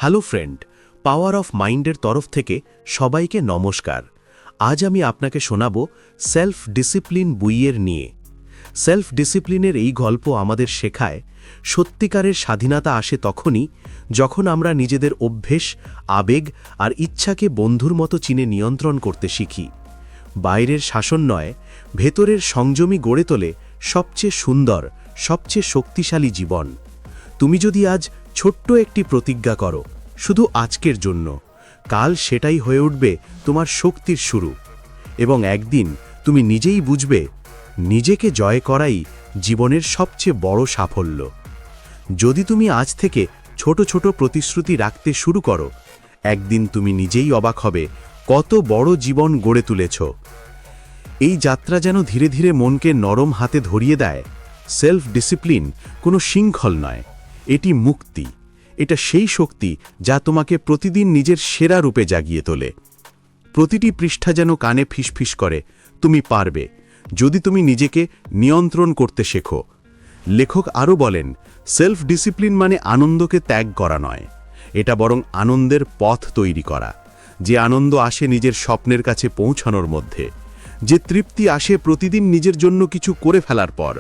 Hello friend, power of মাইন্ডের তরফ থেকে সবাইকে নমস্কার। আজ আমি আপনাকে শোনাব সেলফ ডিসিপ্লিন বইয়ের নিয়ে। সেলফ ডিসিপ্লিনের এই গল্প আমাদের শেখায় সত্যিকারের স্বাধীনতা আসে তখনই যখন আমরা নিজেদের অভ্যেস, আবেগ আর ইচ্ছাকে বন্ধুর মতো চিনে নিয়ন্ত্রণ করতে শিখি। বাইরের শাসন নয়, ভেতরের সংযমী গড়ে তোলে সবচেয়ে সুন্দর, সবচেয়ে শক্তিশালী জীবন। তুমি যদি আজ ছোট্ট একটি প্রতিজ্ঞা করো, শুধু আজকের জন্য, কাল সেটাই হয়ে উঠবে তোমার শক্তির শুরু। এবং একদিন তুমি নিজেই বুঝবে, নিজেকে জয় করাই জীবনের সবচেয়ে বড় সাফল্য। যদি তুমি আজ থেকে ছোট ছোট প্রতিশ্রুতি রাখতে শুরু করো, একদিন তুমি নিজেই অবাক হবে কত বড় জীবন গড়ে তুলেছ। এই যাত্রা যেন ধীরে ধীরে মনকে নরম হাতে ধরিয়ে দেয়। সেলফ ডিসিপ্লিন কোনো শৃঙ্খল নয়, এটি মুক্তি। এটা সেই শক্তি যা তোমাকে প্রতিদিন নিজের সেরা রূপে জাগিয়ে তোলে। প্রতিটি পৃষ্ঠা যেন কানে ফিসফিস করে, তুমি পারবে, যদি তুমি নিজেকে নিয়ন্ত্রণ করতে শেখো। লেখক আরও বলেন, সেলফ ডিসিপ্লিন মানে আনন্দকে ত্যাগ করা নয়, এটা বরং আনন্দের পথ তৈরি করা। যে আনন্দ আসে নিজের স্বপ্নের কাছে পৌঁছানোর মধ্যে, যে তৃপ্তি আসে প্রতিদিন নিজের জন্য কিছু করে ফেলার পর।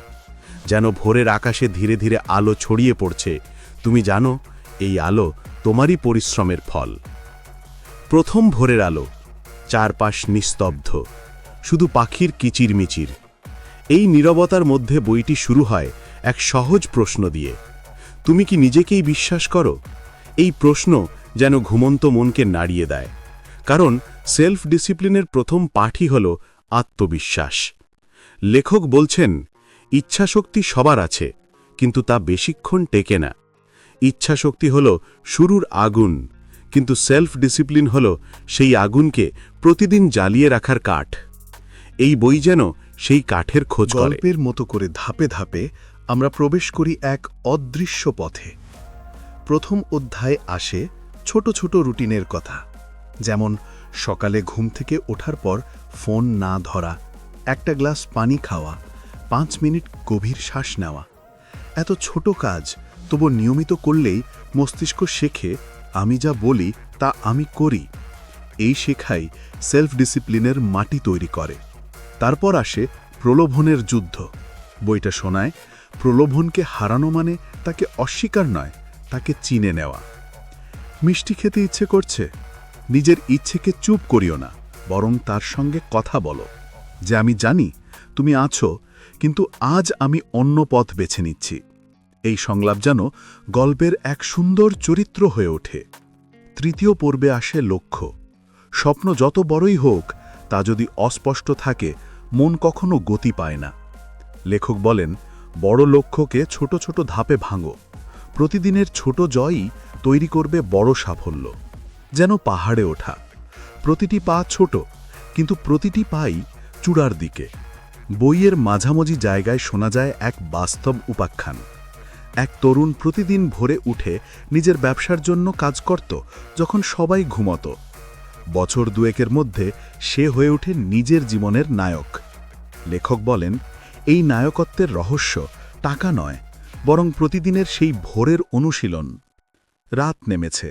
যেন ভোরের আকাশে ধীরে ধীরে আলো ছড়িয়ে পড়ছে, তুমি জানো এই আলো তোমারই পরিশ্রমের ফল। প্রথম ভোরের আলো, চারপাশ নিস্তব্ধ, শুধু পাখির কিচিরমিচির। এই নীরবতার মধ্যে বইটি শুরু হয় এক সহজ প্রশ্ন দিয়ে, তুমি কি নিজেকেই বিশ্বাস করো? এই প্রশ্ন যেন ঘুমন্ত মনকে নাড়িয়ে দেয়। কারণ সেলফ ডিসিপ্লিনের প্রথম পাঠই হল আত্মবিশ্বাস। লেখক বলছেন, ইচ্ছাশক্তি সবার আছে, কিন্তু তা বেশিক্ষণ টেকে না। ইচ্ছাশক্তি হল শুরুর আগুন, কিন্তু সেলফ ডিসিপ্লিন হল সেই আগুনকে প্রতিদিন জ্বালিয়ে রাখার কাঠ। এই বই যেন সেই কাঠের খোঁজ করে। গল্পের মতো করে ধাপে ধাপে আমরা প্রবেশ করি এক অদৃশ্য পথে। প্রথম অধ্যায়ে আসে ছোট ছোট রুটিনের কথা, যেমন সকালে ঘুম থেকে ওঠার পর ফোন না ধরা, একটা গ্লাস পানি খাওয়া, 5 মিনিট গভীর শ্বাস নেওয়া। এত ছোট কাজ, তবু নিয়মিত করলেই মস্তিষ্ক শেখে, আমি যা বলি তা আমি করি। এই শেখাই সেলফ ডিসিপ্লিনের মাটি তৈরি করে। তারপর আসে প্রলোভনের যুদ্ধ। বইটা শোনায়, প্রলোভনকে হারানো মানে তাকে অস্বীকার নয়, তাকে চিনে নেওয়া। মিষ্টি খেতে ইচ্ছে করছে, নিজের ইচ্ছেকে চুপ করিও না, বরং তার সঙ্গে কথা বলো, যে আমি জানি তুমি আছো, কিন্তু আজ আমি অন্য পথ বেছে নিচ্ছি। এই সংলাপ যেন গল্পের এক সুন্দর চরিত্র হয়ে ওঠে। তৃতীয় পর্বে আসে লক্ষ্য। স্বপ্ন যত বড়ই হোক, তা যদি অস্পষ্ট থাকে, মন কখনো গতি পায় না। লেখক বলেন, বড় লক্ষ্যকে ছোট ছোট ধাপে ভাঙো। প্রতিদিনের ছোট জয়ই তৈরি করবে বড় সাফল্য। যেন পাহাড়ে ওঠা, প্রতিটি পা ছোট, কিন্তু প্রতিটি পাই চূড়ার দিকে। বইয়ের মাঝামাঝি জায়গায় শোনা যায় এক বাস্তব উপাখ্যান। এক তরুণ প্রতিদিন ভোরে উঠে নিজের ব্যবসার জন্য কাজ করত, যখন সবাই ঘুমত। বছর দুয়েকের মধ্যে সে হয়ে ওঠে নিজের জীবনের নায়ক। লেখক বলেন, এই নায়কত্বের রহস্য টাকা নয়, বরং প্রতিদিনের সেই ভোরের অনুশীলন। রাত নেমেছে,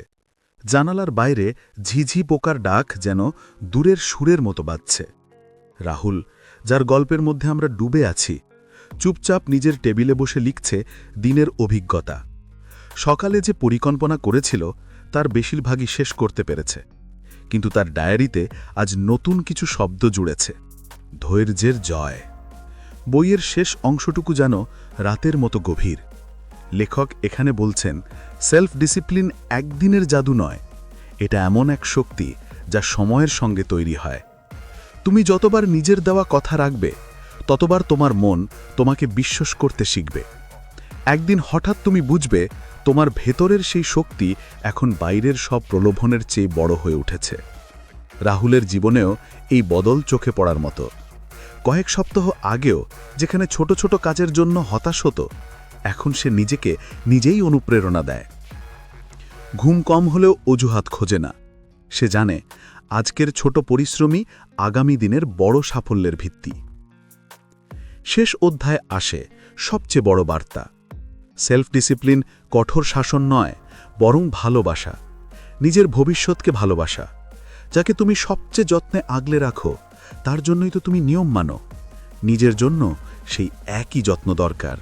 জানালার বাইরে ঝিঝি পোকার ডাক যেন দূরের সুরের মতো বাজছে। রাহুল, যার গল্পের মধ্যে আমরা ডুবে আছি, চুপচাপ নিজের টেবিলে বসে লিখছে দিনের অভিজ্ঞতা। সকালে যে পরিকল্পনা করেছিল তার বেশিরভাগই শেষ করতে পেরেছে, কিন্তু তার ডায়েরিতে আজ নতুন কিছু শব্দ জুড়েছে, ধৈর্যের জয়। বইয়ের শেষ অংশটুকু যেন রাতের মতো গভীর। লেখক এখানে বলছেন, সেলফ ডিসিপ্লিন একদিনের জাদু নয়, এটা এমন এক শক্তি যা সময়ের সঙ্গে তৈরি হয়। তুমি যতবার নিজের দেওয়া কথা রাখবে, ততবার তোমার মন তোমাকে বিশ্বাস করতে শিখবে। একদিন হঠাৎ তুমি বুঝবে, তোমার ভেতরের সেই শক্তি এখন বাইরের সব প্রলোভনের চেয়ে বড় হয়ে উঠেছে। রাহুলের জীবনেও এই বদল চোখে পড়ার মতো। কয়েক সপ্তাহ আগেও যেখানে ছোট ছোট কাজের জন্য হতাশ হতো, এখন সে নিজেকে নিজেই অনুপ্রেরণা দেয়। ঘুম কম হলেও অজুহাত খোঁজে না। সে জানে, আজকের ছোট পরিশ্রমই আগামী দিনের বড় সাফল্যের ভিত্তি। শেষ অধ্যায়ে আসে সবচেয়ে বড় বার্তা। সেলফ ডিসিপ্লিন কঠোর শাসন নয়, বরং ভালোবাসা। নিজের ভবিষ্যৎকে ভালোবাসা, যাকে তুমি সবচেয়ে যত্নে আগলে রাখো, তার জন্যই তো তুমি নিয়ম মানো। নিজের জন্য সেই একই যত্ন দরকার।